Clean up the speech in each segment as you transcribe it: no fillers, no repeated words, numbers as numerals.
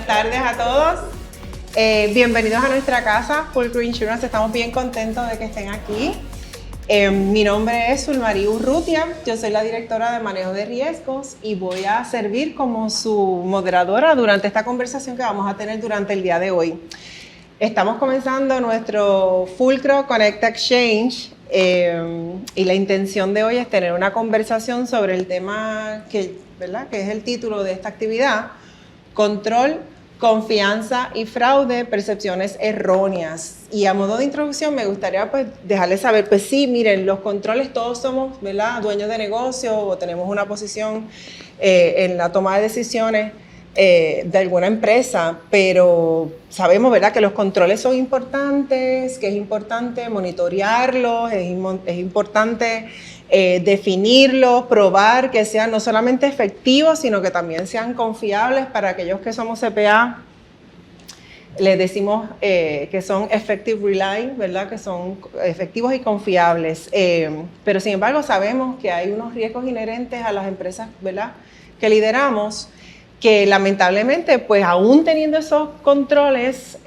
buenas tardes a todos. Bienvenidos a nuestra casa, Fulcro Insurance. Estamos bien contentos de que estén aquí. Mi nombre es Zulmarí Urrutia, yo soy la directora de manejo de riesgos y voy a servir como su moderadora durante esta conversación que vamos a tener durante el día de hoy. Estamos comenzando nuestro Fulcro Connect Exchange y la intención de hoy es tener una conversación sobre el tema que es el título de esta actividad: control, confianza y fraude, percepciones erróneas. Y a modo de introducción me gustaría dejarles saber, sí, miren, los controles todos somos, dueños de negocio o tenemos una posición en la toma de decisiones de alguna empresa, pero sabemos, que los controles son importantes, que es importante monitorearlos, es importante definirlos, probar que sean no solamente efectivos, sino que también sean confiables. Para aquellos que somos CPA, les decimos que son effective rely, que son efectivos y confiables. Pero sin embargo sabemos que hay unos riesgos inherentes a las empresas, que lideramos, que lamentablemente, aún teniendo esos controles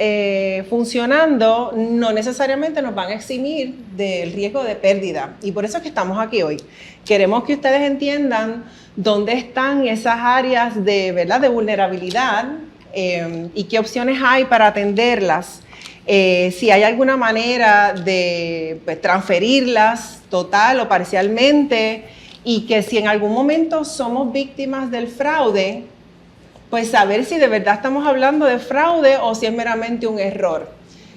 funcionando, no necesariamente nos van a eximir del riesgo de pérdida. Y por eso es que estamos aquí hoy. Queremos que ustedes entiendan dónde están esas áreas de vulnerabilidad y qué opciones hay para atenderlas. Si hay alguna manera de transferirlas total o parcialmente, y que si en algún momento somos víctimas del fraude, saber si de verdad estamos hablando de fraude o si es meramente un error.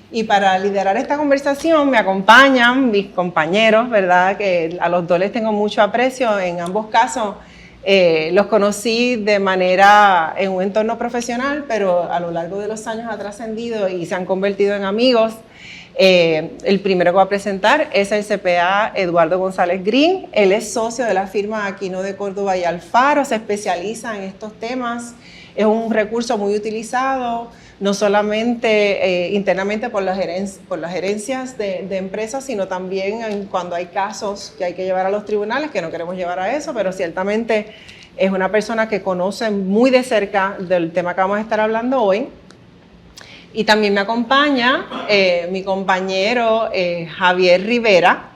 Y para liderar esta conversación me acompañan mis compañeros, que a los dos les tengo mucho aprecio. En ambos casos los conocí de manera en un entorno profesional, pero a lo largo de los años ha trascendido y se han convertido en amigos. El primero que voy a presentar es el CPA Eduardo González Green. Él es socio de la firma Aquino de Córdoba y Alfaro, se especializa en estos temas. Es un recurso muy utilizado, no solamente internamente por las gerencias de empresas, sino también cuando hay casos que hay que llevar a los tribunales, que no queremos llevar a eso, pero ciertamente es una persona que conoce muy de cerca del tema que vamos a estar hablando hoy. Y también me acompaña mi compañero Javier Rivera.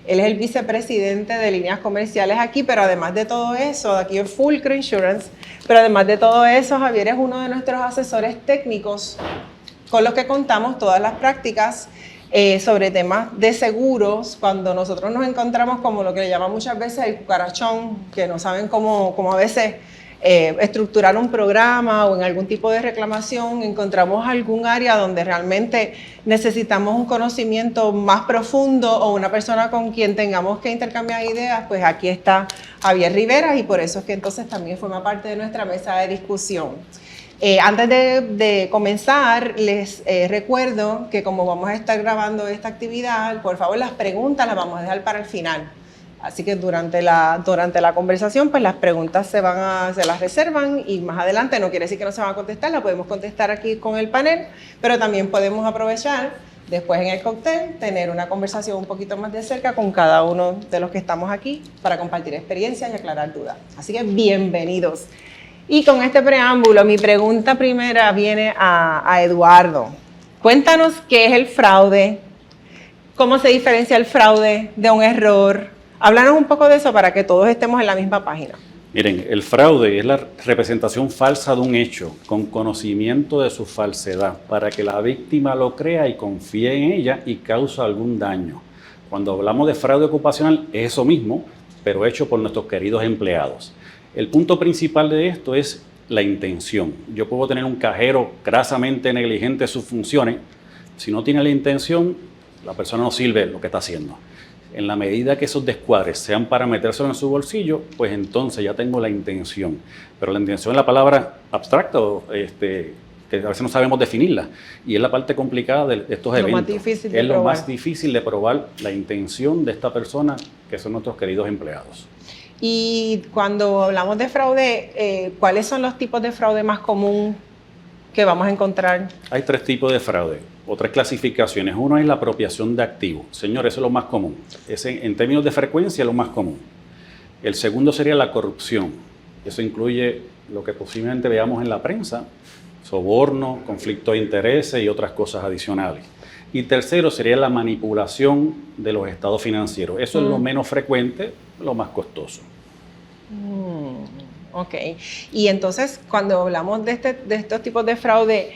Él es el vicepresidente de líneas comerciales aquí, pero además de todo eso, aquí es Fulcro Insurance, pero además de todo eso, Javier es uno de nuestros asesores técnicos con los que contamos todas las prácticas sobre temas de seguros. Cuando nosotros nos encontramos como lo que le llaman muchas veces el cucarachón, que no saben cómo a veces estructurar un programa o en algún tipo de reclamación, encontramos algún área donde realmente necesitamos un conocimiento más profundo o una persona con quien tengamos que intercambiar ideas, aquí está Javier Rivera, y por eso es que entonces también forma parte de nuestra mesa de discusión. Antes de comenzar, les recuerdo que como vamos a estar grabando esta actividad, por favor las preguntas las vamos a dejar para el final. Así que durante la conversación, las preguntas se las reservan y más adelante, no quiere decir que no se van a contestar, las podemos contestar aquí con el panel, pero también podemos aprovechar después en el cóctel, tener una conversación un poquito más de cerca con cada uno de los que estamos aquí para compartir experiencias y aclarar dudas. Así que bienvenidos. Y con este preámbulo, mi pregunta primera viene a Eduardo. Cuéntanos qué es el fraude, cómo se diferencia el fraude de un error. Háblanos un poco de eso para que todos estemos en la misma página. Miren, el fraude es la representación falsa de un hecho con conocimiento de su falsedad para que la víctima lo crea y confíe en ella y causa algún daño. Cuando hablamos de fraude ocupacional es eso mismo, pero hecho por nuestros queridos empleados. El punto principal de esto es la intención. Yo puedo tener un cajero grasamente negligente en sus funciones. Si no tiene la intención, la persona no sirve lo que está haciendo. En la medida que esos descuadres sean para metérselo en su bolsillo, entonces ya tengo la intención. Pero la intención es la palabra abstracta, que a veces no sabemos definirla. Y es la parte complicada de estos eventos. Es lo más difícil de probar la intención de esta persona, que son nuestros queridos empleados. Y cuando hablamos de fraude, ¿cuáles son los tipos de fraude más común que vamos a encontrar? Hay 3 tipos de fraude, o 3 clasificaciones. Uno es la apropiación de activos. Señores, eso es lo más común. En términos de frecuencia es lo más común. El segundo sería la corrupción. Eso incluye lo que posiblemente veamos en la prensa, soborno, conflicto de intereses y otras cosas adicionales. Y tercero sería la manipulación de los estados financieros. Eso es lo menos frecuente, lo más costoso. Ok. Y entonces, cuando hablamos de estos tipos de fraude,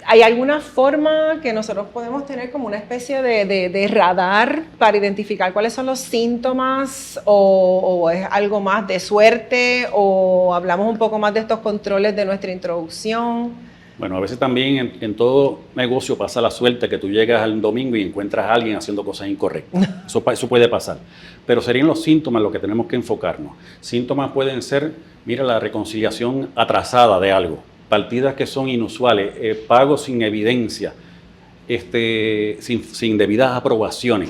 ¿hay alguna forma que nosotros podemos tener como una especie de radar para identificar cuáles son los síntomas o es algo más de suerte o hablamos un poco más de estos controles de nuestra introducción? Bueno, a veces también en todo negocio pasa la suerte que tú llegas al domingo y encuentras a alguien haciendo cosas incorrectas. Eso puede pasar. Pero serían los síntomas los que tenemos que enfocarnos. Síntomas pueden ser, mira, la reconciliación atrasada de algo, partidas que son inusuales, pagos sin evidencia, sin debidas aprobaciones.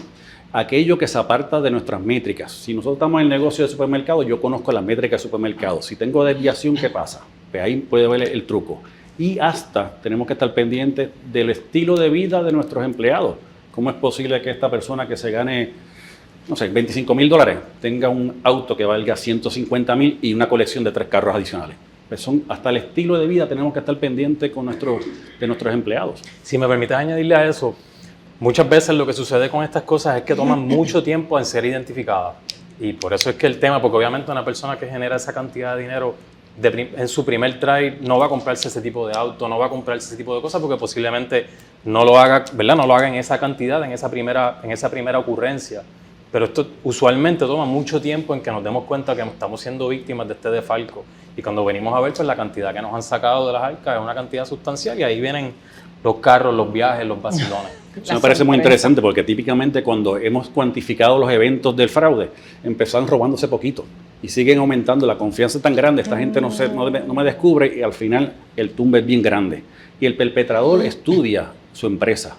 Aquello que se aparta de nuestras métricas. Si nosotros estamos en el negocio de supermercado, yo conozco las métricas de supermercado. Si tengo desviación, ¿qué pasa? Pues ahí puede ver el truco. Y hasta tenemos que estar pendientes del estilo de vida de nuestros empleados. ¿Cómo es posible que esta persona que se gane, no sé, $25,000 tenga un auto que valga $150,000 y una colección de 3 carros adicionales? Pues hasta el estilo de vida tenemos que estar pendientes de nuestros empleados. Si me permites añadirle a eso, muchas veces lo que sucede con estas cosas es que toman mucho tiempo en ser identificadas. Y por eso es que el tema, porque obviamente una persona que genera esa cantidad de dinero en su primer try no va a comprarse ese tipo de auto, no va a comprarse ese tipo de cosas porque posiblemente no lo haga, ¿verdad? No lo haga en esa cantidad, en esa primera ocurrencia. Pero esto usualmente toma mucho tiempo en que nos demos cuenta que estamos siendo víctimas de este desfalco. Y cuando venimos a ver, pues la cantidad que nos han sacado de las arcas es una cantidad sustancial y ahí vienen los carros, los viajes, los vacilones. Eso me parece muy interesante porque típicamente cuando hemos cuantificado los eventos del fraude, empezaron robándose poquito y siguen aumentando. La confianza es tan grande, esta gente no me descubre y al final el tumbe es bien grande. Y el perpetrador estudia su empresa.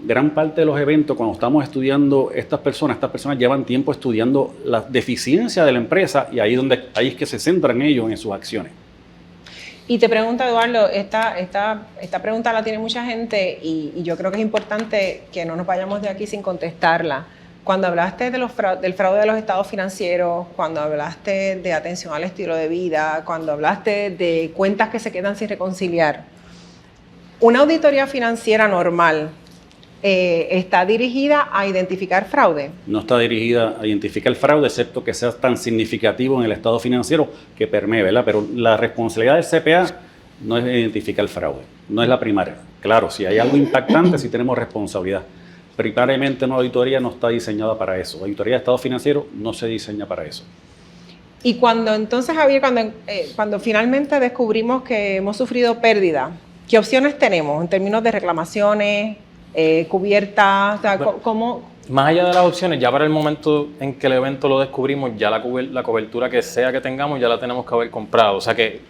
Gran parte de los eventos, cuando estamos estudiando estas personas llevan tiempo estudiando las deficiencias de la empresa y ahí es que se centran ellos en sus acciones. Y te pregunto, Eduardo, esta pregunta la tiene mucha gente y yo creo que es importante que no nos vayamos de aquí sin contestarla. Cuando hablaste del fraude de los estados financieros, cuando hablaste de atención al estilo de vida, cuando hablaste de cuentas que se quedan sin reconciliar, una auditoría financiera normal ¿está dirigida a identificar fraude? No está dirigida a identificar el fraude, excepto que sea tan significativo en el estado financiero que permee, ¿verdad? Pero la responsabilidad del CPA no es identificar el fraude, no es la primaria. Claro, si hay algo impactante, sí tenemos responsabilidad. Primariamente una auditoría no está diseñada para eso. La auditoría de estado financiero no se diseña para eso. Y cuando entonces, Javier, cuando finalmente descubrimos que hemos sufrido pérdida, ¿qué opciones tenemos en términos de reclamaciones, cubiertas? O sea, ¿cómo? Más allá de las opciones, ya para el momento en que el evento lo descubrimos, ya la cobertura que sea que tengamos, ya la tenemos que haber comprado. O sea que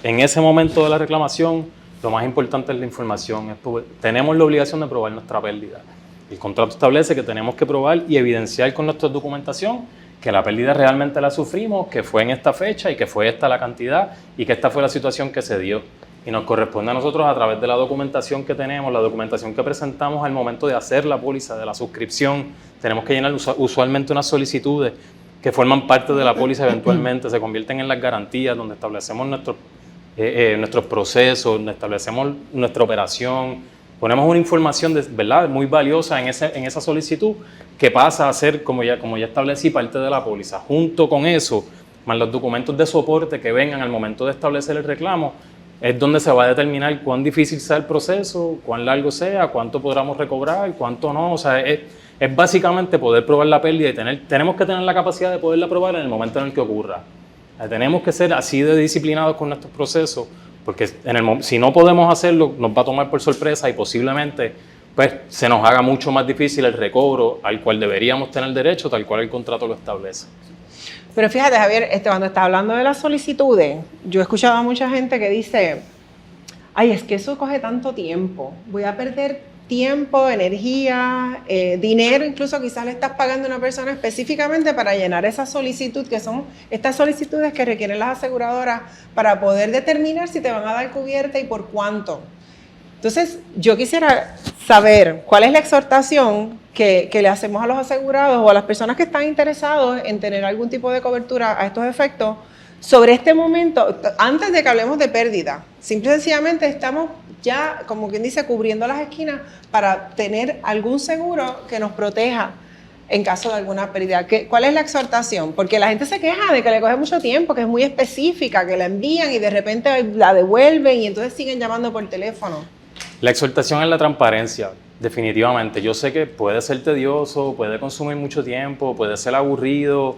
en ese momento de la reclamación, lo más importante es la información. Tenemos la obligación de probar nuestra pérdida. El contrato establece que tenemos que probar y evidenciar con nuestra documentación que la pérdida realmente la sufrimos, que fue en esta fecha y que fue esta la cantidad y que esta fue la situación que se dio. Y nos corresponde a nosotros, a través de la documentación que tenemos, la documentación que presentamos al momento de hacer la póliza de la suscripción, tenemos que llenar usualmente unas solicitudes que forman parte de la póliza, eventualmente se convierten en las garantías donde establecemos nuestros procesos, donde establecemos nuestra operación. Ponemos una información ¿verdad? Muy valiosa en esa solicitud que pasa a ser, como ya establecí, parte de la póliza. Junto con eso, más los documentos de soporte que vengan al momento de establecer el reclamo, es donde se va a determinar cuán difícil sea el proceso, cuán largo sea, cuánto podamos recobrar, cuánto no. O sea, es básicamente poder probar la pérdida y tenemos que tener la capacidad de poderla probar en el momento en el que ocurra. Tenemos que ser así de disciplinados con nuestros procesos, porque si no podemos hacerlo, nos va a tomar por sorpresa y posiblemente pues, se nos haga mucho más difícil el recobro al cual deberíamos tener derecho, tal cual el contrato lo establece. Pero fíjate, Javier, cuando estás hablando de las solicitudes, yo he escuchado a mucha gente que dice, ay, es que eso coge tanto tiempo, voy a perder tiempo, energía, dinero, incluso quizás le estás pagando a una persona específicamente para llenar esa solicitud, que son estas solicitudes que requieren las aseguradoras para poder determinar si te van a dar cubierta y por cuánto. Entonces, yo quisiera saber cuál es la exhortación que le hacemos a los asegurados o a las personas que están interesados en tener algún tipo de cobertura a estos efectos Sobre este momento, antes de que hablemos de pérdida, simple y sencillamente estamos ya, como quien dice, cubriendo las esquinas para tener algún seguro que nos proteja en caso de alguna pérdida. ¿Cuál es la exhortación? Porque la gente se queja de que le coge mucho tiempo, que es muy específica, que la envían y de repente la devuelven y entonces siguen llamando por teléfono. La exhortación es la transparencia, definitivamente. Yo sé que puede ser tedioso, puede consumir mucho tiempo, puede ser aburrido,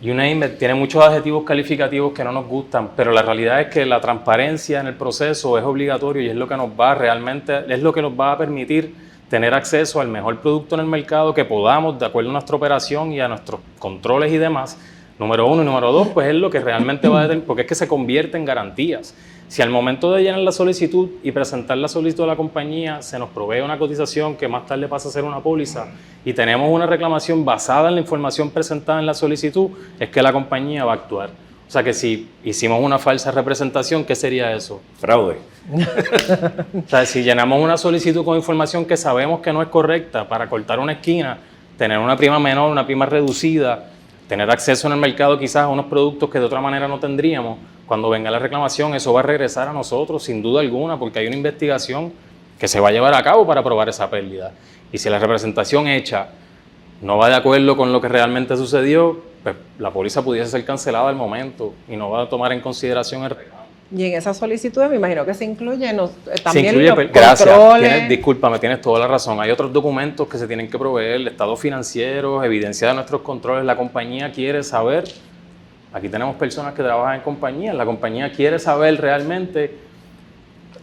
you name it, tiene muchos adjetivos calificativos que no nos gustan, pero la realidad es que la transparencia en el proceso es obligatorio y es lo que nos va realmente, es lo que nos va a permitir tener acceso al mejor producto en el mercado que podamos, de acuerdo a nuestra operación y a nuestros controles y demás. Número uno. Y número dos, pues es lo que realmente va a determinar, porque es que se convierte en garantías. Si al momento de llenar la solicitud y presentar la solicitud a la compañía se nos provee una cotización que más tarde pasa a ser una póliza y tenemos una reclamación basada en la información presentada en la solicitud, es que la compañía va a actuar. O sea que si hicimos una falsa representación, ¿qué sería eso? Fraude. O sea, si llenamos una solicitud con información que sabemos que no es correcta para cortar una esquina, tener una prima menor, una prima reducida, tener acceso en el mercado quizás a unos productos que de otra manera no tendríamos, cuando venga la reclamación eso va a regresar a nosotros sin duda alguna porque hay una investigación que se va a llevar a cabo para probar esa pérdida. Y si la representación hecha no va de acuerdo con lo que realmente sucedió, pues la póliza pudiese ser cancelada al momento y no va a tomar en consideración el reclamo. Y en esa solicitud me imagino que se incluye también se incluye, los gracias, controles. discúlpame, tienes toda la razón. Hay otros documentos que se tienen que proveer, estados financieros, evidencia de nuestros controles. La compañía quiere saber, aquí tenemos personas que trabajan en compañías, la compañía quiere saber realmente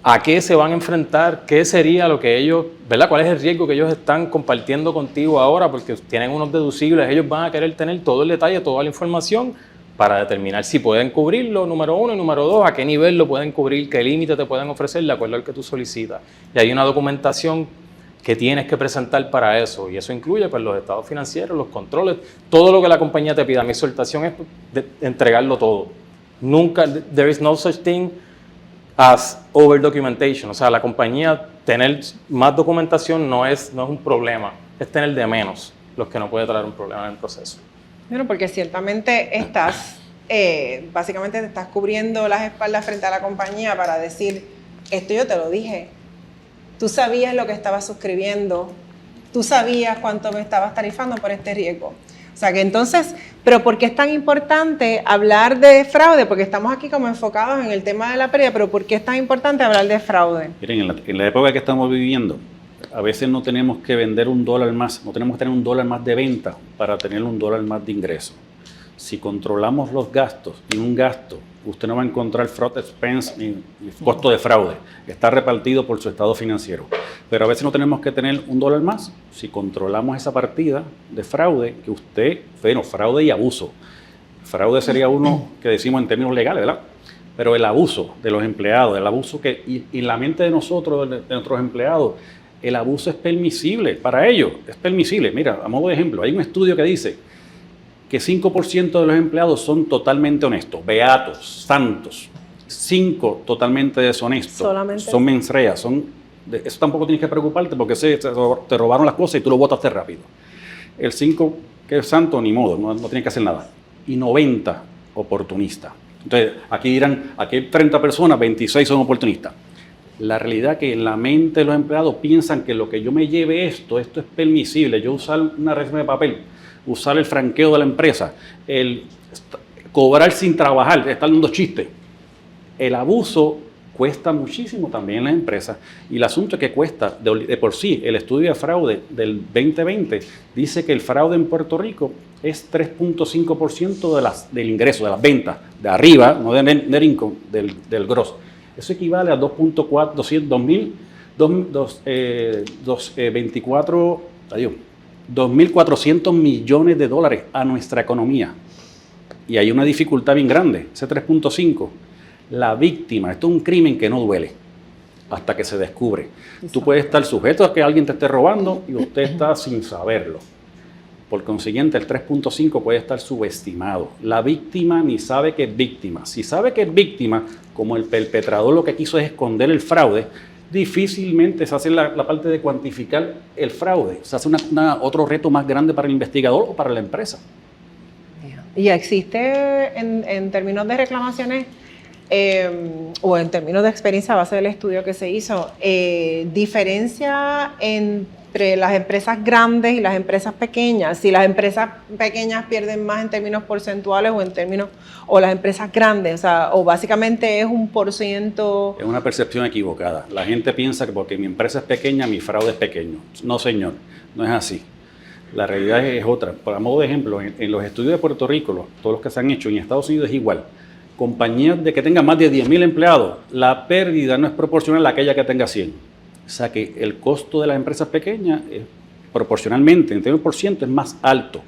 a qué se van a enfrentar, qué sería lo que ellos, ¿verdad? ¿Cuál es el riesgo que ellos están compartiendo contigo ahora? Porque tienen unos deducibles, ellos van a querer tener todo el detalle, toda la información para determinar si pueden cubrirlo, número uno, y número dos, a qué nivel lo pueden cubrir, qué límite te pueden ofrecer de acuerdo al que tú solicitas. Y hay una documentación que tienes que presentar para eso, y eso incluye pues, los estados financieros, los controles, todo lo que la compañía te pida. Mi exhortación es entregarlo todo. Nunca, there is no such thing as over documentation. O sea, la compañía tener más documentación no es un problema, es tener de menos, los que no puede traer un problema en el proceso. Bueno, porque ciertamente básicamente te estás cubriendo las espaldas frente a la compañía para decir, esto yo te lo dije, tú sabías lo que estabas suscribiendo, tú sabías cuánto me estabas tarifando por este riesgo. O sea que entonces, pero ¿por qué es tan importante hablar de fraude? Porque estamos aquí como enfocados en el tema de la pérdida, pero ¿por qué es tan importante hablar de fraude? Miren, en la época que estamos viviendo, a veces no tenemos que vender $1 más, no tenemos que tener $1 más de venta para tener $1 más de ingreso. Si controlamos los gastos y un gasto, usted no va a encontrar fraud expense ni costo de fraude. Está repartido por su estado financiero. Pero a veces no tenemos que tener $1 más si controlamos esa partida de fraude que usted, bueno, fraude y abuso. Fraude sería uno que decimos en términos legales, ¿verdad? Pero el abuso de los empleados, el abuso que, y en la mente de nosotros, de nuestros empleados, el abuso es permisible para ellos, es permisible. Mira, a modo de ejemplo, hay un estudio que dice que 5% de los empleados son totalmente honestos, beatos, santos. 5 totalmente deshonestos, solamente son mensreas, eso tampoco tienes que preocuparte porque te robaron las cosas y tú lo botaste rápido. El 5 que es santo, ni modo, no tienes que hacer nada. Y 90 oportunistas. Entonces, aquí dirán, aquí hay 30 personas, 26 son oportunistas. La realidad es que en la mente de los empleados piensan que lo que yo me lleve esto es permisible. Yo usar una resma de papel, usar el franqueo de la empresa, el cobrar sin trabajar, estar dando chistes. El abuso cuesta muchísimo también en las empresas. Y el asunto es que cuesta, de por sí, el estudio de fraude del 2020 dice que el fraude en Puerto Rico es 3.5% del ingreso, de las ventas, de arriba, no de net income, del gross. Eso equivale a 2.400 millones de dólares a nuestra economía. Y hay una dificultad bien grande, ese 3.5. La víctima, esto es un crimen que no duele hasta que se descubre. Exacto. Tú puedes estar sujeto a que alguien te esté robando y usted está sin saberlo. Por consiguiente, el 3.5 puede estar subestimado. La víctima ni sabe que es víctima. Si sabe que es víctima, como el perpetrador lo que quiso es esconder el fraude, difícilmente se hace la parte de cuantificar el fraude. Se hace otro reto más grande para el investigador o para la empresa. Y existe en términos de reclamaciones o en términos de experiencia a base del estudio que se hizo, diferencia entre las empresas grandes y las empresas pequeñas. Si las empresas pequeñas pierden más en términos porcentuales o las empresas grandes, o sea, o básicamente es un %. Es una percepción equivocada. La gente piensa que porque mi empresa es pequeña, mi fraude es pequeño. No, señor, no es así. La realidad es otra. Por modo de ejemplo, en los estudios de Puerto Rico, todos los que se han hecho en Estados Unidos es igual. Compañías de que tengan más de 10,000 empleados, la pérdida no es proporcional a aquella que tenga 100. O sea que el costo de las empresas pequeñas, proporcionalmente, en términos por ciento, es más alto.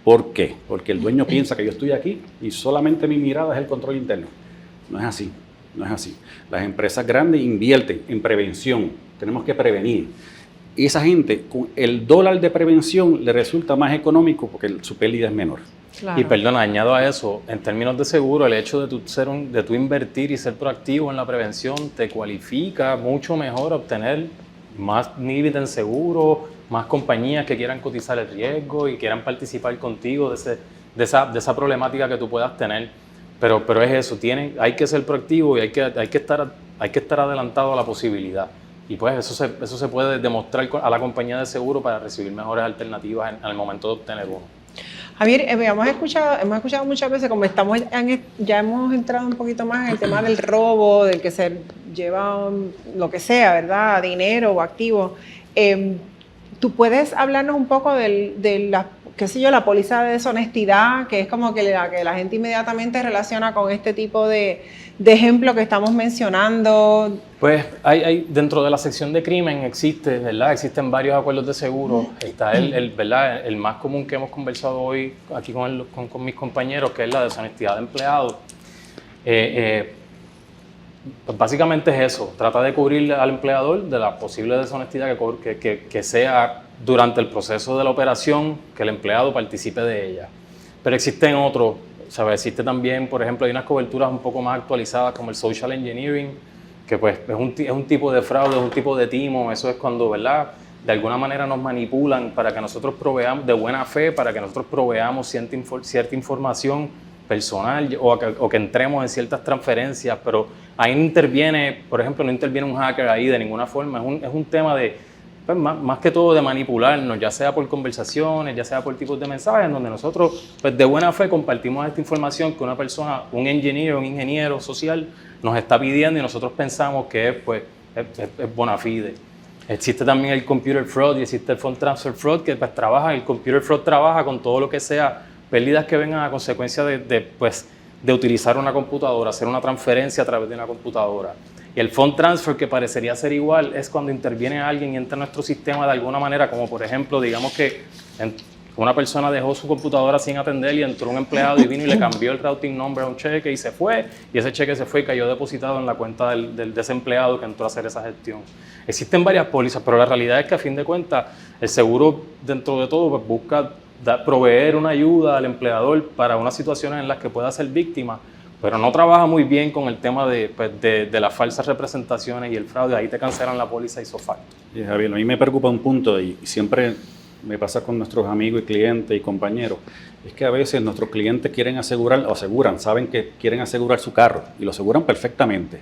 ¿Por qué? Porque el dueño piensa que yo estoy aquí y solamente mi mirada es el control interno. No es así, no es así. Las empresas grandes invierten en prevención, tenemos que prevenir. Y esa gente, con el dólar de prevención, le resulta más económico porque su pérdida es menor. Claro. Y perdona, añado a eso, en términos de seguro, el hecho de tu invertir y ser proactivo en la prevención te cualifica mucho mejor a obtener más niveles en seguro, más compañías que quieran cotizar el riesgo y quieran participar contigo de esa problemática que tú puedas tener. Pero es eso, hay que ser proactivo y hay que estar adelantado a la posibilidad. Y pues eso se puede demostrar a la compañía de seguro para recibir mejores alternativas en el momento de obtener uno. Javier, hemos escuchado muchas veces, como ya hemos entrado un poquito más en el tema del robo, del que se lleva lo que sea, ¿verdad? Dinero o activos. ¿Tú puedes hablarnos un poco de la póliza de deshonestidad, que es como que la gente inmediatamente relaciona con este tipo de ejemplo que estamos mencionando? Pues hay dentro de la sección de crimen existen varios acuerdos de seguro. Está el más común que hemos conversado hoy aquí con mis compañeros, que es la deshonestidad de empleados. Pues básicamente es eso, trata de cubrir al empleador de la posible deshonestidad que sea durante el proceso de la operación, que el empleado participe de ella. Pero existen otros, ¿sabes? Existe también, por ejemplo, hay unas coberturas un poco más actualizadas como el social engineering, que pues es un tipo de fraude, es un tipo de timo. Eso es cuando, ¿verdad?, de alguna manera nos manipulan para que nosotros proveamos, de buena fe, para que nosotros proveamos cierta información personal o que entremos en ciertas transferencias, pero ahí no interviene, por ejemplo, no interviene un hacker ahí de ninguna forma. Es un tema de, pues, más que todo de manipularnos, ya sea por conversaciones, ya sea por tipos de mensajes, en donde nosotros, pues, de buena fe compartimos esta información que una persona, un ingeniero social, nos está pidiendo y nosotros pensamos que es bona fide. Existe también el computer fraud y existe el fund transfer fraud, que pues el computer fraud trabaja con todo lo que sea pérdidas que vengan a consecuencia de utilizar una computadora, hacer una transferencia a través de una computadora. Y el fund transfer, que parecería ser igual, es cuando interviene alguien y entra en nuestro sistema de alguna manera, como por ejemplo, digamos que una persona dejó su computadora sin atender y entró un empleado y vino y le cambió el routing number a un cheque y se fue, y ese cheque se fue y cayó depositado en la cuenta de ese empleado que entró a hacer esa gestión. Existen varias pólizas, pero la realidad es que a fin de cuentas el seguro, dentro de todo, pues, busca proveer una ayuda al empleador para unas situaciones en las que pueda ser víctima, pero no trabaja muy bien con el tema de las falsas representaciones y el fraude. Ahí te cancelan la póliza y facto. Sí, Javier, a mí me preocupa un punto y siempre me pasa con nuestros amigos y clientes y compañeros, es que a veces nuestros clientes saben que quieren asegurar su carro y lo aseguran perfectamente,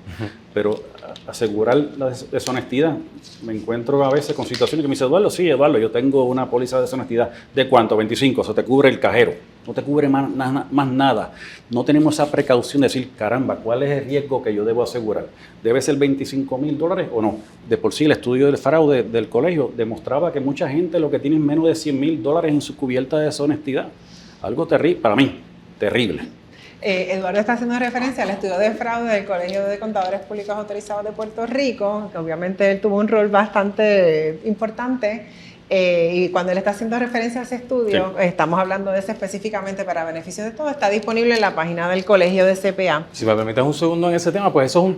pero asegurar la deshonestidad, me encuentro a veces con situaciones que me dice Eduardo, yo tengo una póliza de deshonestidad. ¿De cuánto? 25, eso te cubre el cajero, no te cubre más nada. No tenemos esa precaución de decir, caramba, ¿cuál es el riesgo que yo debo asegurar? ¿Debe ser $25,000 o no? De por sí, el estudio del fraude del colegio demostraba que mucha gente lo que tiene es menos de $100,000 en su cubierta de deshonestidad. Algo terrible, para mí, terrible. Eduardo está haciendo referencia al estudio de fraude del Colegio de Contadores Públicos Autorizados de Puerto Rico, que obviamente él tuvo un rol bastante importante, y cuando él está haciendo referencia a ese estudio, sí, estamos hablando de ese específicamente para beneficio de todos. Está disponible en la página del Colegio de CPA. Si me permites un segundo en ese tema, pues eso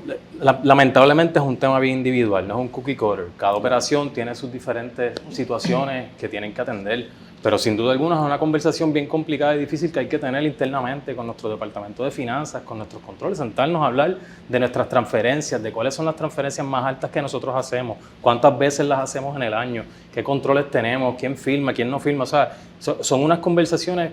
lamentablemente es un tema bien individual, no es un cookie cutter. Cada operación tiene sus diferentes situaciones que tienen que atender. Pero sin duda alguna es una conversación bien complicada y difícil que hay que tener internamente con nuestro departamento de finanzas, con nuestros controles, sentarnos a hablar de nuestras transferencias, de cuáles son las transferencias más altas que nosotros hacemos, cuántas veces las hacemos en el año, qué controles tenemos, quién firma, quién no firma. O sea, son unas conversaciones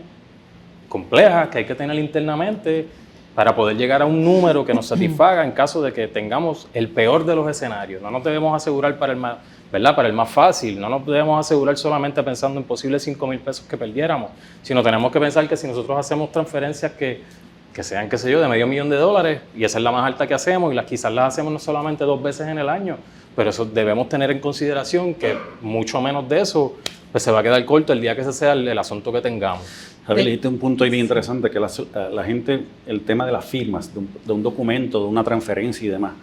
complejas que hay que tener internamente para poder llegar a un número que nos satisfaga en caso de que tengamos el peor de los escenarios. No nos debemos asegurar para el más, ¿verdad? Para el más fácil, no nos debemos asegurar solamente pensando en posibles 5,000 pesos que perdiéramos, sino tenemos que pensar que si nosotros hacemos transferencias que sean, qué sé yo, de $500,000, y esa es la más alta que hacemos, y quizás las hacemos no solamente 2 veces en el año, pero eso debemos tener en consideración que mucho menos de eso pues se va a quedar corto el día que ese sea el asunto que tengamos. Javier, dijiste un punto ahí bien interesante, que la gente, el tema de las firmas, de un documento, de una transferencia y demás.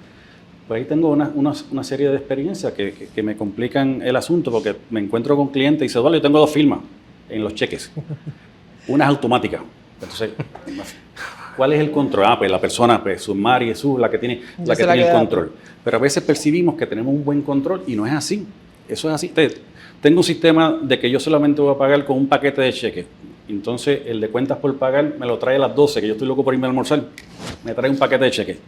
Pues ahí tengo una serie de experiencias que me complican el asunto, porque me encuentro con clientes y dice, vale, yo tengo 2 firmas en los cheques. Una es automática. Entonces, ¿cuál es el control? Pues la persona, pues su Mari es la que tiene el control. Pero a veces percibimos que tenemos un buen control y no es así. Eso es así. Tengo un sistema de que yo solamente voy a pagar con un paquete de cheques. Entonces, el de cuentas por pagar me lo trae a las 12, que yo estoy loco por irme a almorzar. Me trae un paquete de cheques.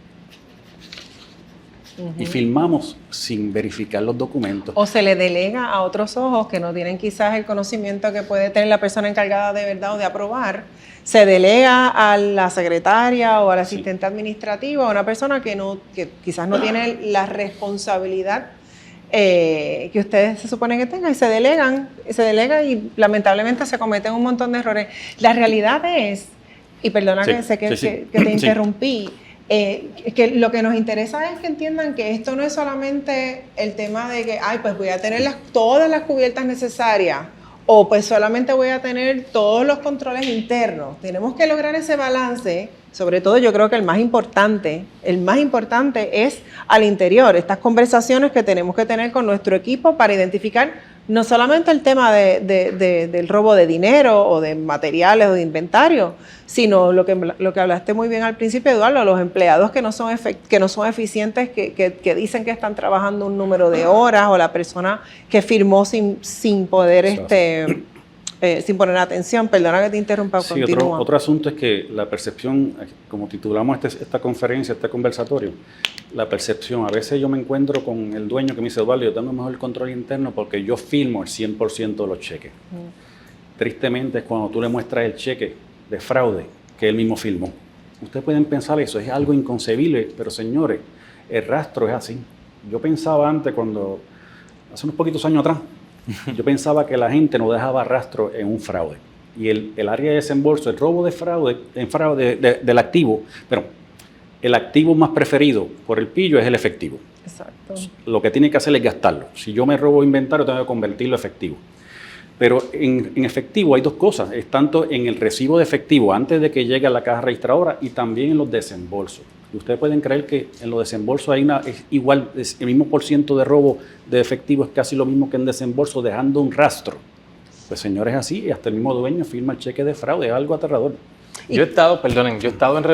Y firmamos sin verificar los documentos. O se le delega a otros ojos que no tienen quizás el conocimiento que puede tener la persona encargada de verdad o de aprobar. Se delega a la secretaria o al asistente administrativo, a una persona que quizás no tiene la responsabilidad que ustedes se suponen que tengan, y se delega y lamentablemente se cometen un montón de errores. La realidad es, y perdona que sé que te interrumpí, que lo que nos interesa es que entiendan que esto no es solamente el tema de que, pues voy a tener todas las cubiertas necesarias, o pues solamente voy a tener todos los controles internos. Tenemos que lograr ese balance. Sobre todo yo creo que el más importante es al interior, estas conversaciones que tenemos que tener con nuestro equipo para identificar no solamente el tema del robo de dinero o de materiales o de inventario, sino lo que hablaste muy bien al principio, Eduardo, los empleados que no son eficientes, que dicen que están trabajando un número de horas, o la persona que firmó sin poder sin poner atención. Perdona que te interrumpa, sí, continúa. Otro asunto es que la percepción, como titulamos esta conferencia, este conversatorio, la percepción, a veces yo me encuentro con el dueño que me dice, Eduardo, yo tengo mejor el control interno porque yo firmo el 100% de los cheques. Tristemente es cuando tú le muestras el cheque de fraude que él mismo firmó. Ustedes pueden pensar eso, es algo inconcebible, pero señores, el rastro es así. Yo pensaba antes, hace unos poquitos años atrás, yo pensaba que la gente no dejaba rastro en un fraude. Y el área de desembolso, el robo de fraude, del activo, pero el activo más preferido por el pillo es el efectivo. Exacto. Lo que tiene que hacer es gastarlo. Si yo me robo inventario, tengo que convertirlo en efectivo. Pero en efectivo hay 2 cosas. Es tanto en el recibo de efectivo antes de que llegue a la caja registradora y también en los desembolsos. Y ustedes pueden creer que en los desembolsos es igual, el mismo % de robo de efectivo es casi lo mismo que en desembolso, dejando un rastro. Pues señores, así, y hasta el mismo dueño firma el cheque de fraude, es algo aterrador. Yo he estado en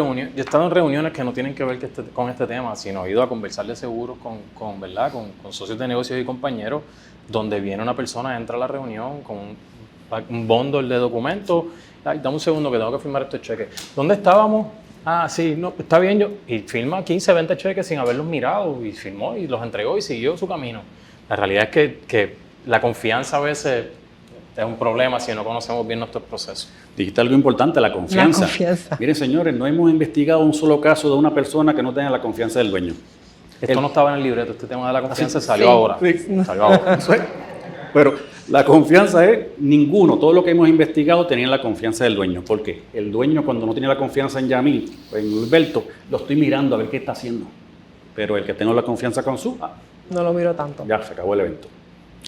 reuniones que no tienen que ver con este tema, sino he ido a conversar de seguros con socios de negocios y compañeros, donde viene una persona, entra a la reunión con un bundle de documentos. Ay, dame un segundo que tengo que firmar este cheque. ¿Dónde estábamos? Ah, sí, no, está bien, y firma 15, 20 cheques sin haberlos mirado, y firmó y los entregó y siguió su camino. La realidad es que la confianza a veces es un problema si no conocemos bien nuestros procesos. Dijiste algo importante, la confianza. La confianza. Miren, señores, no hemos investigado un solo caso de una persona que no tenga la confianza del dueño. Esto no estaba en el libreto, este tema de la confianza salió ahora. Sí. Salió ahora. Pero la confianza es ninguno. Todo lo que hemos investigado tenía la confianza del dueño. Porque el dueño, cuando no tiene la confianza en Yamil o en Alberto, lo estoy mirando a ver qué está haciendo. Pero el que tengo la confianza con no lo miro tanto. Ya se acabó el evento.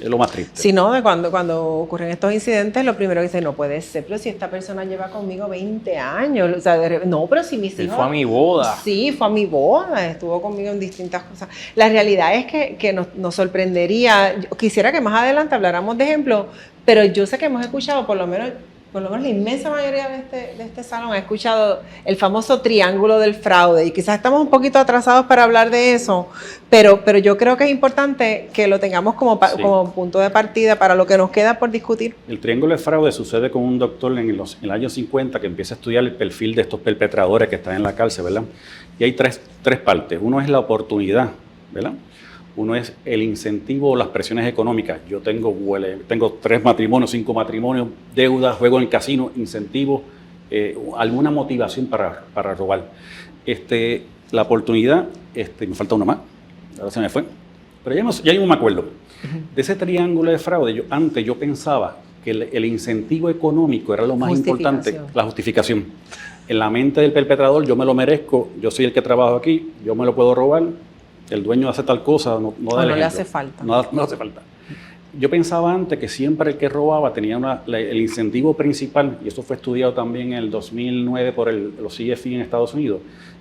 Es lo más triste. Si no, de cuando ocurren estos incidentes, lo primero que dicen, no puede ser, pero si esta persona lleva conmigo 20 años, o sea, no, pero si mis hijos... Fue a mi boda. Sí, fue a mi boda, estuvo conmigo en distintas cosas. La realidad es que nos sorprendería, quisiera que más adelante habláramos de ejemplos, pero yo sé que hemos escuchado por lo menos la inmensa mayoría de este salón ha escuchado el famoso triángulo del fraude, y quizás estamos un poquito atrasados para hablar de eso, pero yo creo que es importante que lo tengamos como punto de partida para lo que nos queda por discutir. El triángulo del fraude sucede con un doctor en el año 50 que empieza a estudiar el perfil de estos perpetradores que están en la cárcel, ¿verdad? Y hay tres partes. Uno es la oportunidad, ¿verdad? Uno es el incentivo o las presiones económicas. Yo tengo 3 matrimonios, 5 matrimonios, deudas, juego en el casino, incentivos alguna motivación para robar. La oportunidad, me falta uno más, ahora se me fue, pero ya yo me acuerdo. De ese triángulo de fraude, antes yo pensaba que el incentivo económico era lo más importante, la justificación. En la mente del perpetrador, yo me lo merezco, yo soy el que trabajo aquí, yo me lo puedo robar, el dueño hace tal cosa, no le hace falta. No hace falta. Yo pensaba antes que siempre el que robaba tenía el incentivo principal, y eso fue estudiado también en el 2009 por los CFI en Estados Unidos,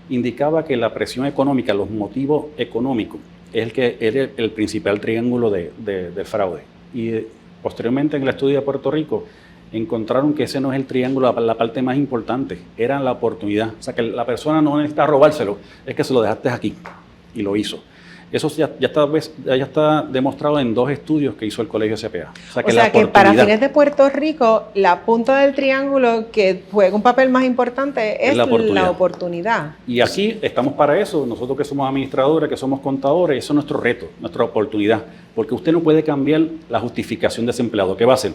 indicaba que la presión económica, los motivos económicos, es el principal triángulo de fraude. Y posteriormente en el estudio de Puerto Rico encontraron que ese no es el triángulo, la parte más importante, era la oportunidad. O sea, que la persona no necesita robárselo, es que se lo dejaste aquí, y lo hizo. Eso ya está demostrado en 2 estudios que hizo el Colegio CPA. O sea que para fines de Puerto Rico, la punta del triángulo que juega un papel más importante es la oportunidad. Y aquí estamos para eso. Nosotros que somos administradores, que somos contadores, eso es nuestro reto, nuestra oportunidad. Porque usted no puede cambiar la justificación de ese empleado. ¿Qué va a hacer?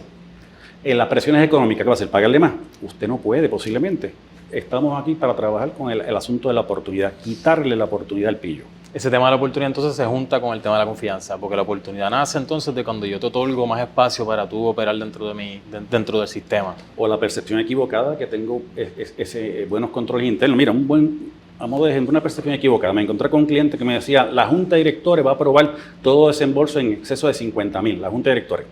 En las presiones económicas, ¿qué va a hacer? ¿Pagarle más? Usted no puede, posiblemente. Estamos aquí para trabajar con el asunto de la oportunidad, quitarle la oportunidad al pillo. Ese tema de la oportunidad entonces se junta con el tema de la confianza, porque la oportunidad nace entonces de cuando yo te otorgo más espacio para tú operar dentro del sistema. O la percepción equivocada que tengo buenos controles internos. Mira, a modo de ejemplo, una percepción equivocada. Me encontré con un cliente que me decía, la Junta de Directores va a aprobar todo desembolso en exceso de 50,000, la Junta de Directores.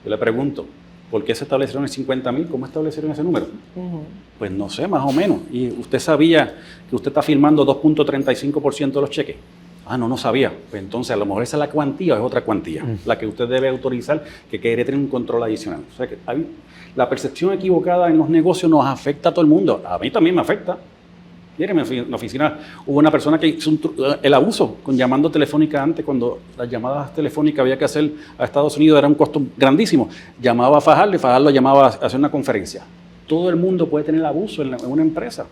Yo le pregunto, ¿por qué se establecieron el 50,000? ¿Cómo establecieron ese número? Pues no sé, más o menos. ¿Y usted sabía que usted está firmando 2.35% de los cheques? Ah, no sabía. Pues entonces a lo mejor esa es la cuantía o es otra cuantía, la que usted debe autorizar, que quiere tener un control adicional. O sea que la percepción equivocada en los negocios nos afecta a todo el mundo. A mí también me afecta. Miren, en la oficina hubo una persona que hizo el abuso con llamando telefónica antes, cuando las llamadas telefónicas había que hacer a Estados Unidos, era un costo grandísimo. Llamaba a Fajardo y Fajardo llamaba a hacer una conferencia. Todo el mundo puede tener abuso en una empresa.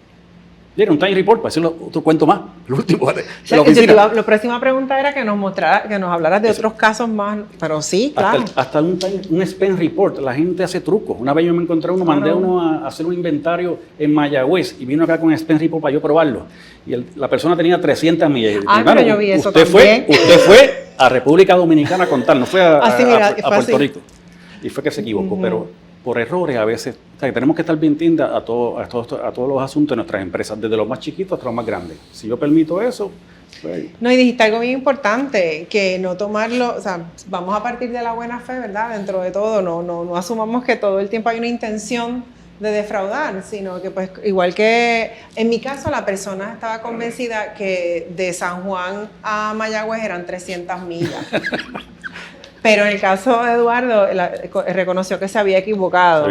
Miren, un time report, para hacer otro cuento más, el último de la oficina. La próxima pregunta era que nos hablaras de otros casos más, pero sí, claro. Hasta un spend report, la gente hace trucos. Una vez yo me encontré mandé uno a hacer un inventario en Mayagüez y vino acá con spend report para yo probarlo. Y la persona tenía 300 millas. Pero yo vi eso usted también. Usted fue a República Dominicana a contar, no fue a Puerto Rico. Y fue que se equivocó, pero por errores a veces, o sea, que tenemos que estar bien tiendas a todos los asuntos de nuestras empresas, desde los más chiquitos hasta los más grandes. Si yo permito eso, pues... No, y dijiste algo bien importante, que no tomarlo, o sea, vamos a partir de la buena fe, ¿verdad? Dentro de todo, no asumamos que todo el tiempo hay una intención de defraudar, sino que pues igual que en mi caso la persona estaba convencida que de San Juan a Mayagüez eran 300 millas. Pero en el caso de Eduardo, reconoció que se había equivocado.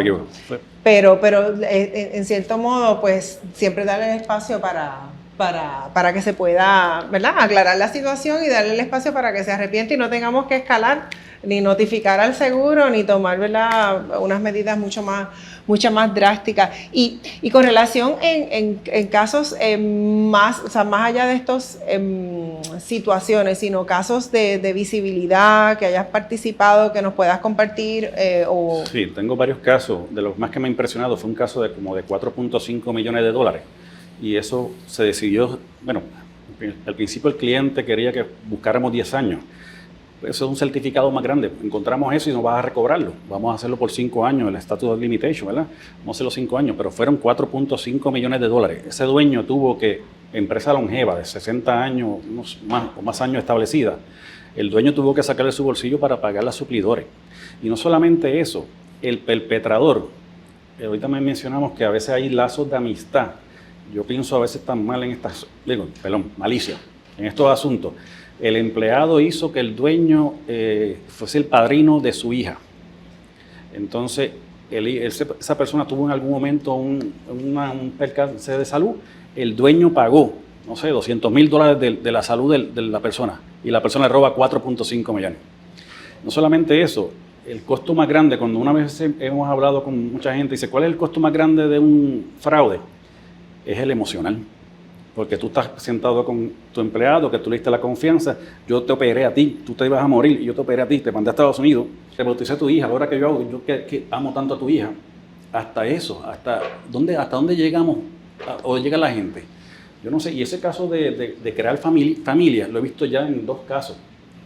Pero en cierto modo, pues siempre darle el espacio para que se pueda, ¿verdad?, aclarar la situación y darle el espacio para que se arrepiente y no tengamos que escalar, ni notificar al seguro, ni tomar, ¿verdad?, unas medidas mucho más drásticas. Y con relación en casos más, o sea, más allá de estas situaciones, sino casos de visibilidad, que hayas participado, que nos puedas compartir. Sí, tengo varios casos. De los más que me ha impresionado fue un caso de como de $4.5 millones. Y eso se decidió, bueno, al principio el cliente quería que buscáramos 10 años. Eso es un certificado más grande. Encontramos eso y no vas a recobrarlo. Vamos a hacerlo por 5 años, el statute of limitation, ¿verdad? Vamos a hacerlo 5 años, pero fueron $4.5 millones. Ese dueño tuvo que, empresa longeva de 60 años o más años establecida, el dueño tuvo que sacarle su bolsillo para pagar a suplidores. Y no solamente eso, el perpetrador, ahorita mencionamos que a veces hay lazos de amistad. Yo pienso a veces tan mal en malicia en estos asuntos. El empleado hizo que el dueño fuese el padrino de su hija. Entonces, esa persona tuvo en algún momento un percance de salud. El dueño pagó, no sé, $200,000 de la salud de la persona. Y la persona le roba 4.5 millones. No solamente eso, el costo más grande, cuando una vez hemos hablado con mucha gente, dice, ¿cuál es el costo más grande de un fraude? Es el emocional. Porque tú estás sentado con tu empleado, que tú le diste la confianza, yo te operé a ti, tú te ibas a morir, y yo te operé a ti, te mandé a Estados Unidos, te bauticé a tu hija, ahora que yo hago, yo que amo tanto a tu hija, hasta eso, hasta dónde llegamos o llega la gente. Yo no sé, y ese caso de crear familia, lo he visto ya en 2 casos,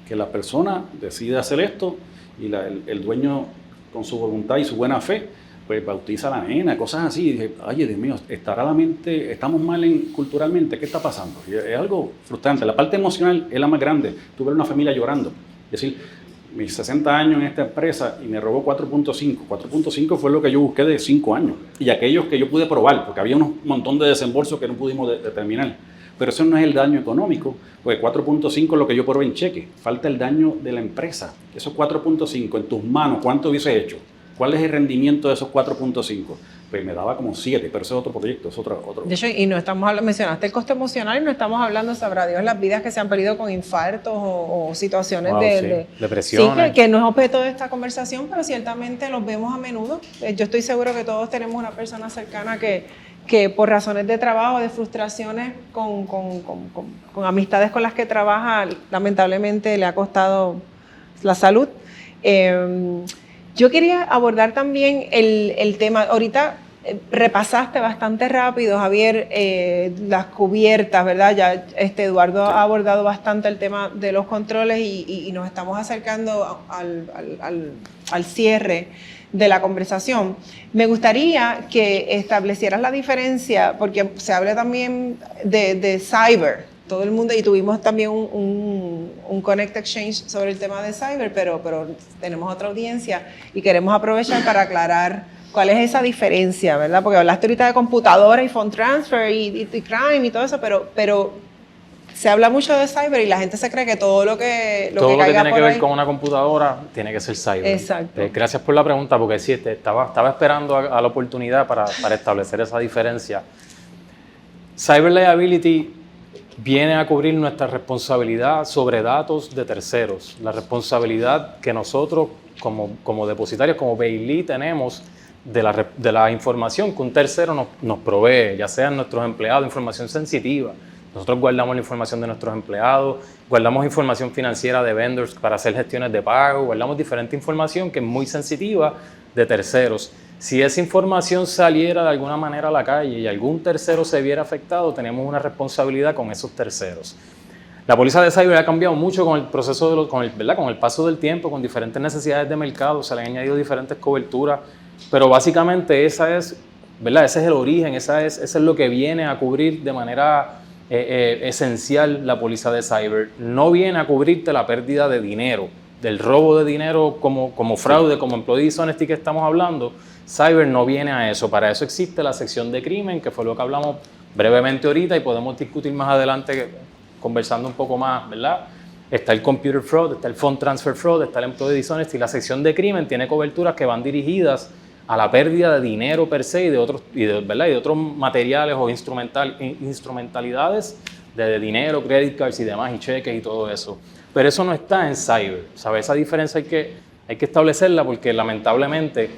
que la persona decide hacer esto y el dueño con su voluntad y su buena fe, pues bautiza a la nena, cosas así. Y dije, oye, Dios mío, estamos mal culturalmente, ¿qué está pasando? Y es algo frustrante. La parte emocional es la más grande. Tú ver una familia llorando, es decir, mis 60 años en esta empresa y me robó 4.5. 4.5 fue lo que yo busqué de 5 años. Y aquellos que yo pude probar, porque había un montón de desembolsos que no pudimos determinar. Pero eso no es el daño económico, porque 4.5 es lo que yo probé en cheque. Falta el daño de la empresa. Esos 4.5 en tus manos, ¿cuánto hubiese hecho? ¿Cuál es el rendimiento de esos 4.5? Pues me daba como 7, pero ese es otro proyecto, es otro. De hecho, y no estamos hablando, mencionaste el costo emocional y no estamos hablando, sabrá Dios, las vidas que se han perdido con infartos o situaciones de depresiones. Sí, que no es objeto de esta conversación, pero ciertamente los vemos a menudo. Yo estoy seguro que todos tenemos una persona cercana que por razones de trabajo, de frustraciones con amistades con las que trabaja, lamentablemente le ha costado la salud. Yo quería abordar también el tema, ahorita repasaste bastante rápido, Javier, las cubiertas, ¿verdad? Ya Eduardo ha abordado bastante el tema de los controles y nos estamos acercando al cierre de la conversación. Me gustaría que establecieras la diferencia, porque se habla también de cyber, todo el mundo, y tuvimos también un Connect Exchange sobre el tema de cyber, pero tenemos otra audiencia y queremos aprovechar para aclarar cuál es esa diferencia, ¿verdad? Porque hablaste ahorita de computadora y phone transfer y crime y todo eso, pero se habla mucho de cyber y la gente se cree que todo lo que tiene que ver con una computadora tiene que ser cyber. Exacto. Gracias por la pregunta, porque sí, estaba esperando a la oportunidad para establecer esa diferencia. Cyber liability viene a cubrir nuestra responsabilidad sobre datos de terceros, la responsabilidad que nosotros como depositarios, como bailee, tenemos de la información que un tercero nos provee, ya sean nuestros empleados, información sensitiva. Nosotros guardamos la información de nuestros empleados, guardamos información financiera de vendors para hacer gestiones de pago, guardamos diferente información que es muy sensitiva de terceros. Si esa información saliera de alguna manera a la calle y algún tercero se viera afectado, tenemos una responsabilidad con esos terceros. La póliza de cyber ha cambiado mucho con el proceso, con el paso del tiempo, con diferentes necesidades de mercado, se le han añadido diferentes coberturas, pero básicamente ese es el origen, eso es lo que viene a cubrir de manera esencial la póliza de cyber. No viene a cubrirte la pérdida de dinero, del robo de dinero como fraude, como employee dishonesty que estamos hablando. Cyber no viene a eso. Para eso existe la sección de crimen, que fue lo que hablamos brevemente ahorita y podemos discutir más adelante conversando un poco más, ¿verdad? Está el computer fraud, está el phone transfer fraud, está el employee dishonesty. La sección de crimen tiene coberturas que van dirigidas a la pérdida de dinero per se y de otros materiales o instrumentalidades de dinero, credit cards y demás, y cheques y todo eso. Pero eso no está en cyber, ¿sabes? Esa diferencia hay que establecerla porque lamentablemente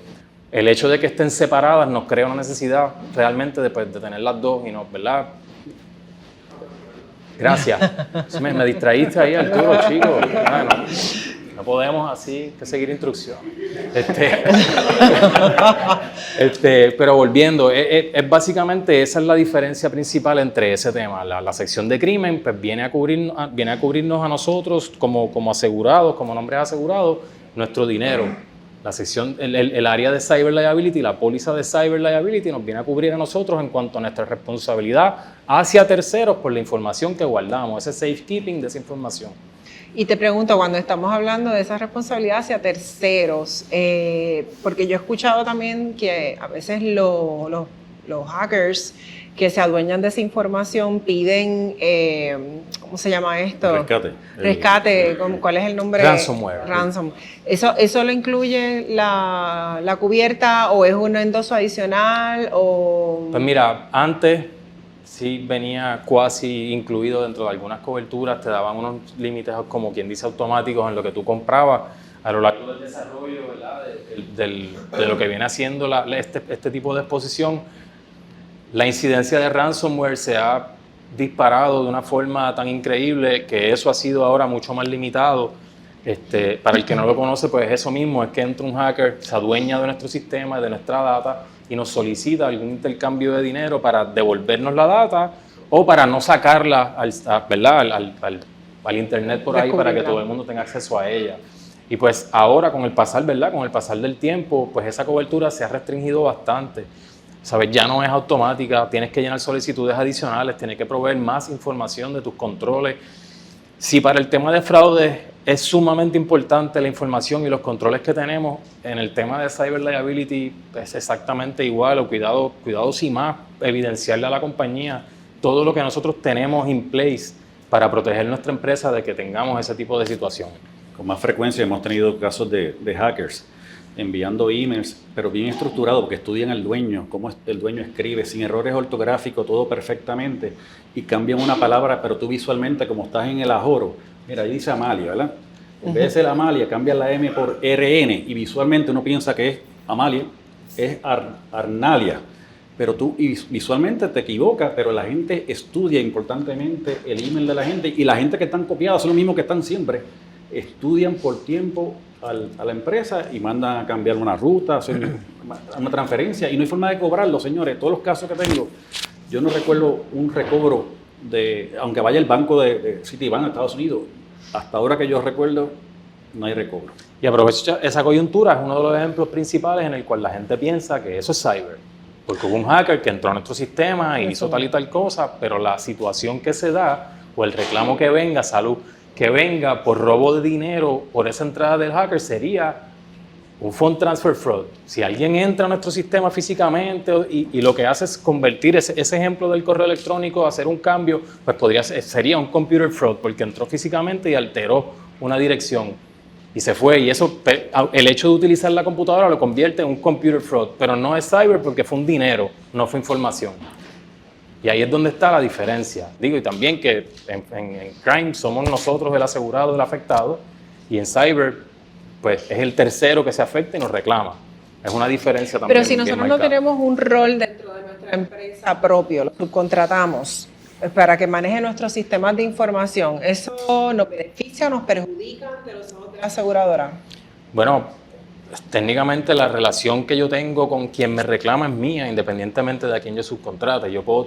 el hecho de que estén separadas nos crea una necesidad realmente de tener las dos y no, ¿verdad? Gracias. Me distraíste ahí, Arturo, chico. Bueno, no podemos así que seguir instrucciones. Pero volviendo, es básicamente esa es la diferencia principal entre ese tema. La sección de crimen pues, viene a cubrirnos a nosotros como asegurados, como nombres asegurados, nuestro dinero. La sección, el área de cyber liability, la póliza de cyber liability nos viene a cubrir a nosotros en cuanto a nuestra responsabilidad hacia terceros por la información que guardamos, ese safekeeping de esa información. Y te pregunto, cuando estamos hablando de esa responsabilidad hacia terceros, porque yo he escuchado también que a veces los hackers que se adueñan de esa información piden, ¿cómo se llama esto? Rescate. ¿Cuál es el nombre? Ransomware. ¿Eso lo incluye la cubierta o es un endoso adicional? Pues mira, antes sí venía cuasi incluido dentro de algunas coberturas, te daban unos límites como quien dice automáticos en lo que tú comprabas a lo largo del desarrollo, ¿verdad? de lo que viene haciendo este tipo de exposición. La incidencia de ransomware se ha disparado de una forma tan increíble que eso ha sido ahora mucho más limitado. Para el que no lo conoce, pues eso mismo, es que entra un hacker, se adueña de nuestro sistema, de nuestra data y nos solicita algún intercambio de dinero para devolvernos la data o para no sacarla al internet por ahí para que todo el mundo tenga acceso a ella. Y pues ahora con el pasar, con el pasar del tiempo, pues esa cobertura se ha restringido bastante. ¿Sabes? Ya no es automática, tienes que llenar solicitudes adicionales, tienes que proveer más información de tus controles. Si para el tema de fraude es sumamente importante la información y los controles que tenemos, en el tema de cyber liability es exactamente igual, o cuidado sin más, evidenciarle a la compañía todo lo que nosotros tenemos in place para proteger nuestra empresa de que tengamos ese tipo de situaciones. Con más frecuencia hemos tenido casos de hackers enviando emails, pero bien estructurados, porque estudian al dueño, cómo el dueño escribe, sin errores ortográficos, todo perfectamente, y cambian una palabra, pero tú visualmente, como estás en el ajoro, mira, ahí dice Amalia, ¿verdad? En vez de ser Amalia, cambian la M por RN, y visualmente uno piensa que es Amalia, es Arnalia, pero tú visualmente te equivocas, pero la gente estudia importantemente el email de la gente, y la gente que están copiadas son los mismos que están siempre, estudian por tiempo a la empresa y mandan a cambiar una ruta, hacer una transferencia, y no hay forma de cobrarlo, señores. Todos los casos que tengo, yo no recuerdo un recobro aunque vaya el banco de Citibank a Estados Unidos, hasta ahora que yo recuerdo, no hay recobro. Y aprovecho esa coyuntura, es uno de los ejemplos principales en el cual la gente piensa que eso es cyber, porque hubo un hacker que entró a nuestro sistema y hizo tal y tal cosa, pero la situación que se da, o el reclamo que venga, que venga por robo de dinero por esa entrada del hacker, sería un fund transfer fraud. Si alguien entra a nuestro sistema físicamente y lo que hace es convertir ese ejemplo del correo electrónico a hacer un cambio, pues sería un computer fraud, porque entró físicamente y alteró una dirección y se fue. Y eso, el hecho de utilizar la computadora lo convierte en un computer fraud, pero no es cyber porque fue un dinero, no fue información. Y ahí es donde está la diferencia. Digo, y también que en crime somos nosotros el asegurado, el afectado, y en cyber, pues es el tercero que se afecta y nos reclama. Es una diferencia también. Pero si nosotros no tenemos un rol dentro de nuestra empresa propio, lo subcontratamos para que maneje nuestros sistemas de información, ¿eso nos beneficia o nos perjudica ante los ojos de la aseguradora? Bueno, técnicamente la relación que yo tengo con quien me reclama es mía, independientemente de a quién yo subcontrate. Yo puedo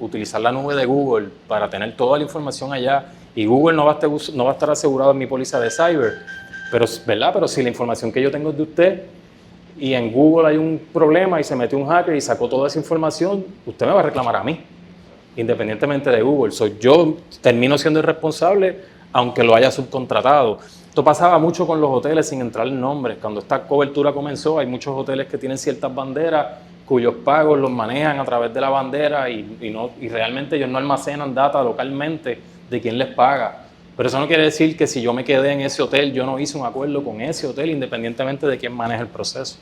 utilizar la nube de Google para tener toda la información allá, y Google no va a estar asegurado en mi póliza de cyber, pero, ¿verdad? Pero si la información que yo tengo es de usted y en Google hay un problema y se metió un hacker y sacó toda esa información, usted me va a reclamar a mí, independientemente de Google. Yo termino siendo el responsable aunque lo haya subcontratado. Esto pasaba mucho con los hoteles, sin entrar en nombres. Cuando esta cobertura comenzó, hay muchos hoteles que tienen ciertas banderas cuyos pagos los manejan a través de la bandera y realmente ellos no almacenan data localmente de quién les paga. Pero eso no quiere decir que si yo me quedé en ese hotel, yo no hice un acuerdo con ese hotel, independientemente de quién maneja el proceso.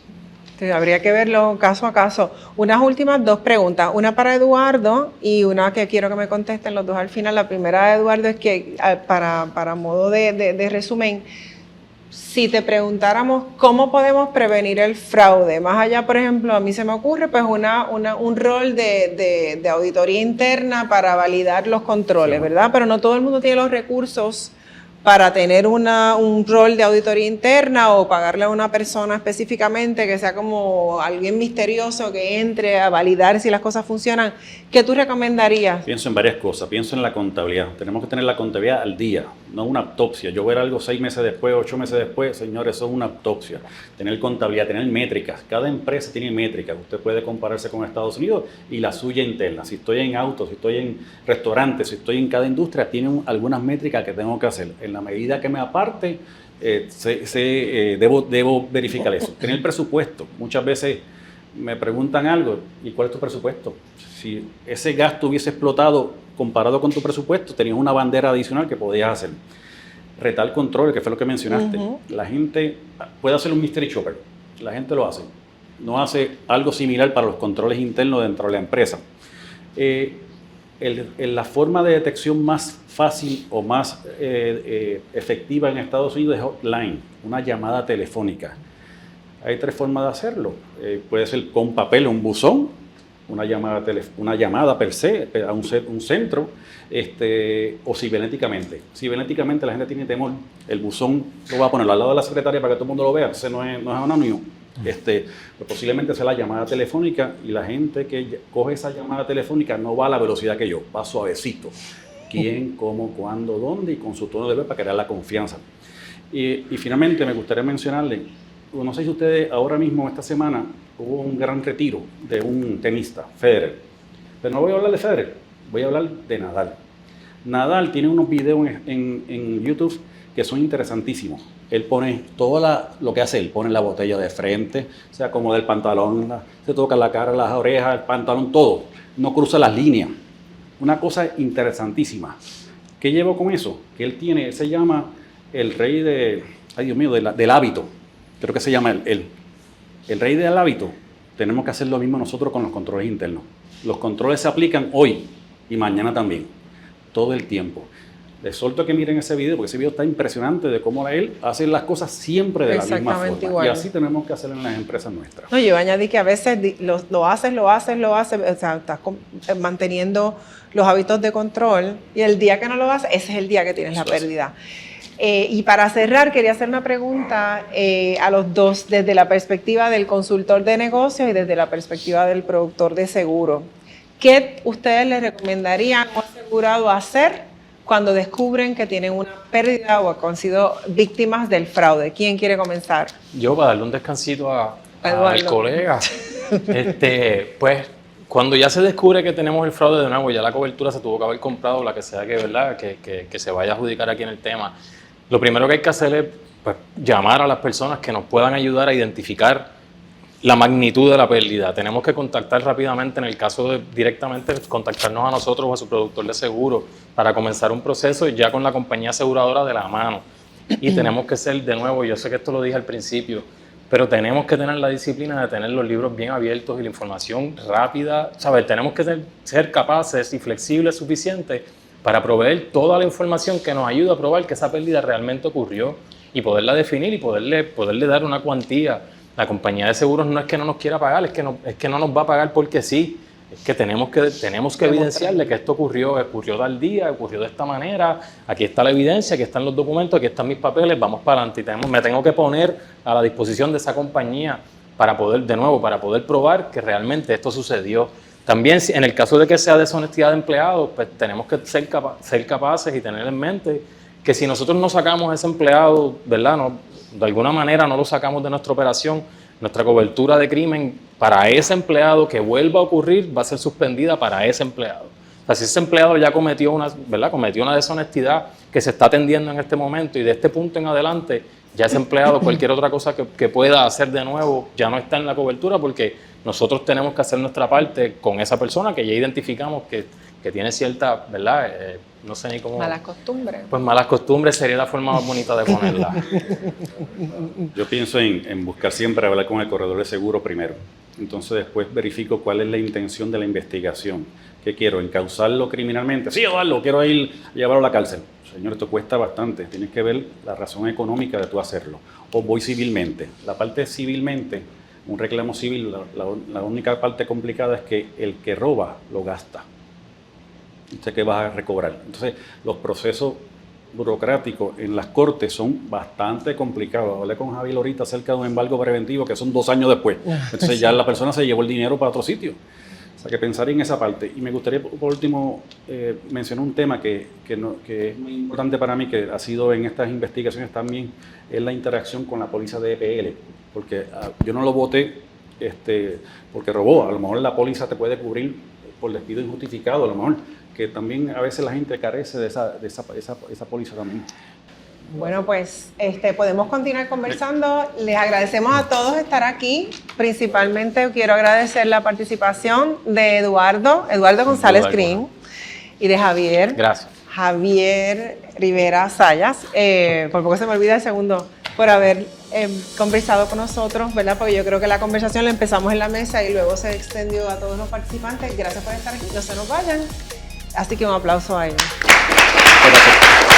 Sí, habría que verlo caso a caso. Unas últimas dos preguntas, una para Eduardo y una que quiero que me contesten los dos al final. La primera de Eduardo es que, para modo de resumen, si te preguntáramos cómo podemos prevenir el fraude, más allá, por ejemplo, a mí se me ocurre pues un rol de auditoría interna para validar los controles, ¿verdad? Pero no todo el mundo tiene los recursos para tener un rol de auditoría interna o pagarle a una persona específicamente que sea como alguien misterioso que entre a validar si las cosas funcionan. ¿Qué tú recomendarías? Pienso en varias cosas. Pienso en la contabilidad. Tenemos que tener la contabilidad al día, no una autopsia. Yo ver algo 6 meses después, 8 meses después, señores, eso es una autopsia. Tener contabilidad, tener métricas. Cada empresa tiene métricas. Usted puede compararse con Estados Unidos y la suya interna. Si estoy en autos, si estoy en restaurantes, si estoy en cada industria, tienen algunas métricas que tengo que hacer. En la medida que me aparte, debo verificar eso. Tener presupuesto. Muchas veces me preguntan algo, ¿y cuál es tu presupuesto? Si ese gasto hubiese explotado comparado con tu presupuesto, tenías una bandera adicional que podías hacer. Retal control, que fue lo que mencionaste. La gente puede hacer un mystery shopper. La gente lo hace. No hace algo similar para los controles internos dentro de la empresa. La forma de detección más fácil o más efectiva en Estados Unidos es hotline, una llamada telefónica. Hay 3 formas de hacerlo. Puede ser con papel, un buzón, una llamada per se a un centro, o cibernéticamente. Cibernéticamente la gente tiene temor. El buzón lo va a poner al lado de la secretaria para que todo el mundo lo vea. Ese no es anónimo. Pues posiblemente sea la llamada telefónica y la gente que coge esa llamada telefónica no va a la velocidad que yo, va suavecito. ¿Quién, cómo, cuándo, dónde? Y con su tono de voz para crear la confianza. Y finalmente me gustaría mencionarle, no sé si ustedes ahora mismo, esta semana, hubo un gran retiro de un tenista, Federer. Pero no voy a hablar de Federer, voy a hablar de Nadal. Nadal tiene unos videos en YouTube que son interesantísimos. Él pone todo lo que hace, él pone la botella de frente, o sea, como del pantalón, se toca la cara, las orejas, el pantalón, todo. No cruza las líneas. Una cosa interesantísima. ¿Qué llevo con eso? Que él se llama el rey del hábito. Creo que se llama el rey del hábito. Tenemos que hacer lo mismo nosotros con los controles internos. Los controles se aplican hoy y mañana también, todo el tiempo. Les suelto que miren ese video, porque ese video está impresionante de cómo él hace las cosas siempre de la misma forma. Igual. Y así tenemos que hacer en las empresas nuestras. No, yo añadí que a veces lo haces, o sea, estás manteniendo los hábitos de control y el día que no lo haces, ese es el día que tienes la pérdida. Y para cerrar, quería hacer una pregunta a los dos, desde la perspectiva del consultor de negocios y desde la perspectiva del productor de seguro. ¿Qué ustedes les recomendarían a un asegurado hacer cuando descubren que tienen una pérdida o que han sido víctimas del fraude? ¿Quién quiere comenzar? Yo, para darle un descansito al colega. Pues, cuando ya se descubre que tenemos el fraude de nuevo, ya la cobertura se tuvo que haber comprado, la que sea que se vaya a adjudicar aquí en el tema. Lo primero que hay que hacer es pues, llamar a las personas que nos puedan ayudar a identificar la magnitud de la pérdida. Tenemos que contactar rápidamente, en el caso de directamente contactarnos a nosotros o a su productor de seguro para comenzar un proceso ya con la compañía aseguradora de la mano. Y tenemos que ser, de nuevo, yo sé que esto lo dije al principio, pero tenemos que tener la disciplina de tener los libros bien abiertos y la información rápida. ¿Sabes? Tenemos que ser capaces y flexibles suficientes para proveer toda la información que nos ayude a probar que esa pérdida realmente ocurrió y poderla definir y poderle dar una cuantía. La compañía de seguros no es que no nos quiera pagar, es que no nos va a pagar porque sí. Es que tenemos que evidenciarle que esto ocurrió tal día, ocurrió de esta manera, aquí está la evidencia, aquí están los documentos, aquí están mis papeles, vamos para adelante. Y me tengo que poner a la disposición de esa compañía para poder probar que realmente esto sucedió. También, en el caso de que sea deshonestidad de empleados, pues tenemos que ser capaces y tener en mente que si nosotros no sacamos a ese empleado, ¿verdad? De alguna manera no lo sacamos de nuestra operación, nuestra cobertura de crimen para ese empleado que vuelva a ocurrir va a ser suspendida para ese empleado. O sea, si ese empleado ya cometió una deshonestidad que se está atendiendo en este momento y de este punto en adelante, ya ese empleado, cualquier otra cosa que pueda hacer de nuevo, ya no está en la cobertura porque nosotros tenemos que hacer nuestra parte con esa persona que ya identificamos que tiene cierta, ¿verdad? No sé ni cómo... Malas costumbres. Pues malas costumbres sería la forma más bonita de ponerla. Yo pienso en buscar siempre hablar con el corredor de seguro primero. Entonces después verifico cuál es la intención de la investigación. ¿Qué quiero? ¿Encausarlo criminalmente? Sí, Eduardo, quiero ir a llevarlo a la cárcel. Señor, esto cuesta bastante. Tienes que ver la razón económica de tú hacerlo. O voy civilmente. La parte civilmente, un reclamo civil, la única parte complicada es que el que roba lo gasta. Entonces, ¿qué vas a recobrar? Entonces, los procesos burocráticos en las cortes son bastante complicados. Hablé con Javier ahorita acerca de un embargo preventivo que son 2 años después. Entonces, ya la persona se llevó el dinero para otro sitio. O sea, que pensar en esa parte. Y me gustaría, por último, mencionar un tema que es muy importante para mí, que ha sido en estas investigaciones también, es la interacción con la póliza de EPL. Porque yo no lo voté porque robó. A lo mejor la póliza te puede cubrir por despido injustificado, a lo mejor, que también a veces la gente carece de esa póliza también. Bueno, pues podemos continuar conversando. Les agradecemos a todos estar aquí. Principalmente quiero agradecer la participación de Eduardo González Green y de Javier. Gracias. Javier Rivera Sayas. Por poco se me olvida el segundo, por haber conversado con nosotros, ¿verdad? Porque yo creo que la conversación la empezamos en la mesa y luego se extendió a todos los participantes. Gracias por estar aquí. No se nos vayan. Así que un aplauso a ellos. Gracias.